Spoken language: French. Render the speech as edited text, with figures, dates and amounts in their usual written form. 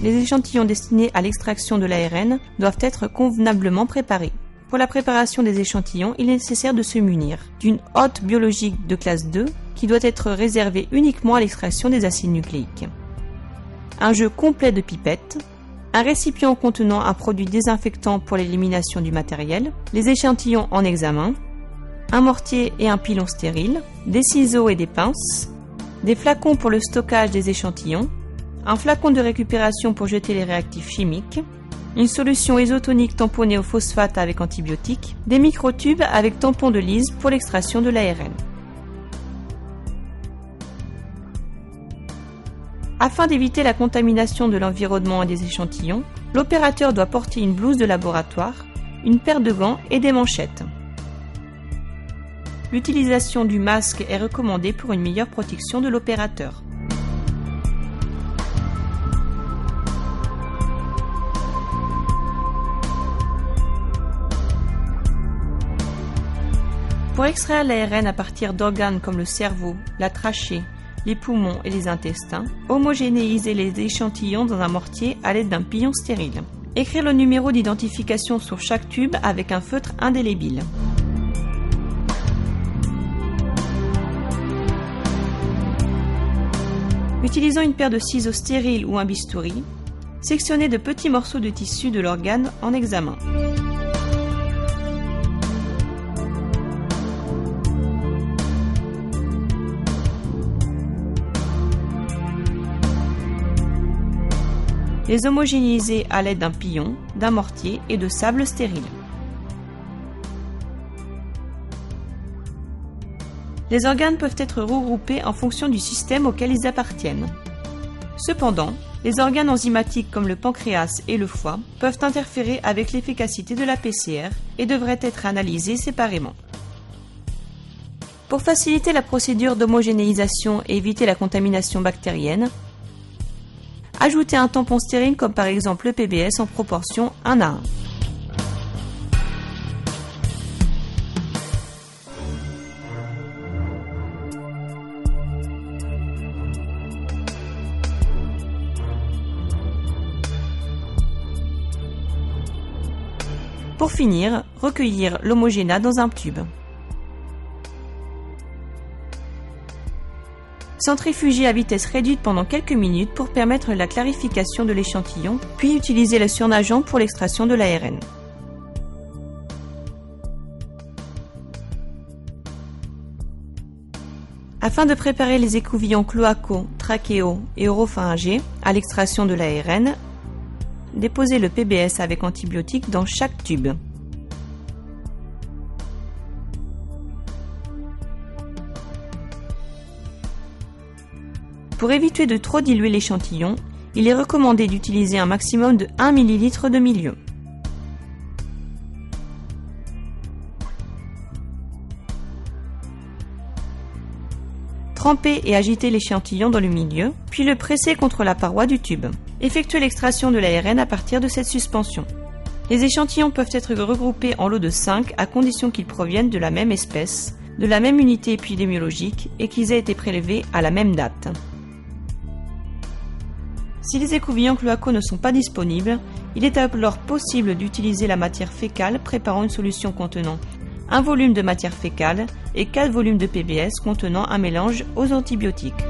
les échantillons destinés à l'extraction de l'ARN doivent être convenablement préparés. Pour la préparation des échantillons, il est nécessaire de se munir d'une hotte biologique de classe 2 qui doit être réservée uniquement à l'extraction des acides nucléiques. Un jeu complet de pipettes, un récipient contenant un produit désinfectant pour l'élimination du matériel, les échantillons en examen, un mortier et un pilon stérile, des ciseaux et des pinces, des flacons pour le stockage des échantillons, un flacon de récupération pour jeter les réactifs chimiques, une solution isotonique tamponnée au phosphate avec antibiotiques, des microtubes avec tampon de Lise pour l'extraction de l'ARN. Afin d'éviter la contamination de l'environnement et des échantillons, l'opérateur doit porter une blouse de laboratoire, une paire de gants et des manchettes. L'utilisation du masque est recommandée pour une meilleure protection de l'opérateur. Pour extraire l'ARN à partir d'organes comme le cerveau, la trachée, les poumons et les intestins, homogénéiser les échantillons dans un mortier à l'aide d'un pilon stérile. Écrire le numéro d'identification sur chaque tube avec un feutre indélébile. Utilisant une paire de ciseaux stériles ou un bistouri, sectionner de petits morceaux de tissu de l'organe en examen. Les homogénéiser à l'aide d'un pilon, d'un mortier et de sable stérile. Les organes peuvent être regroupés en fonction du système auquel ils appartiennent. Cependant, les organes enzymatiques comme le pancréas et le foie peuvent interférer avec l'efficacité de la PCR et devraient être analysés séparément. Pour faciliter la procédure d'homogénéisation et éviter la contamination bactérienne, ajoutez un tampon stérile comme par exemple le PBS en proportion 1 à 1. Pour finir, recueillir l'homogénat dans un tube. Centrifuger à vitesse réduite pendant quelques minutes pour permettre la clarification de l'échantillon, puis utiliser le surnageant pour l'extraction de l'ARN. Afin de préparer les écouvillons cloacaux, trachéaux et oropharyngés à l'extraction de l'ARN, déposez le PBS avec antibiotiques dans chaque tube. Pour éviter de trop diluer l'échantillon, il est recommandé d'utiliser un maximum de 1 ml de milieu. Trempez et agitez l'échantillon dans le milieu, puis le pressez contre la paroi du tube. Effectuez l'extraction de l'ARN à partir de cette suspension. Les échantillons peuvent être regroupés en lots de 5 à condition qu'ils proviennent de la même espèce, de la même unité épidémiologique et qu'ils aient été prélevés à la même date. Si les écouvillons cloacaux ne sont pas disponibles, il est alors possible d'utiliser la matière fécale préparant une solution contenant un volume de matière fécale et 4 volumes de PBS contenant un mélange aux antibiotiques.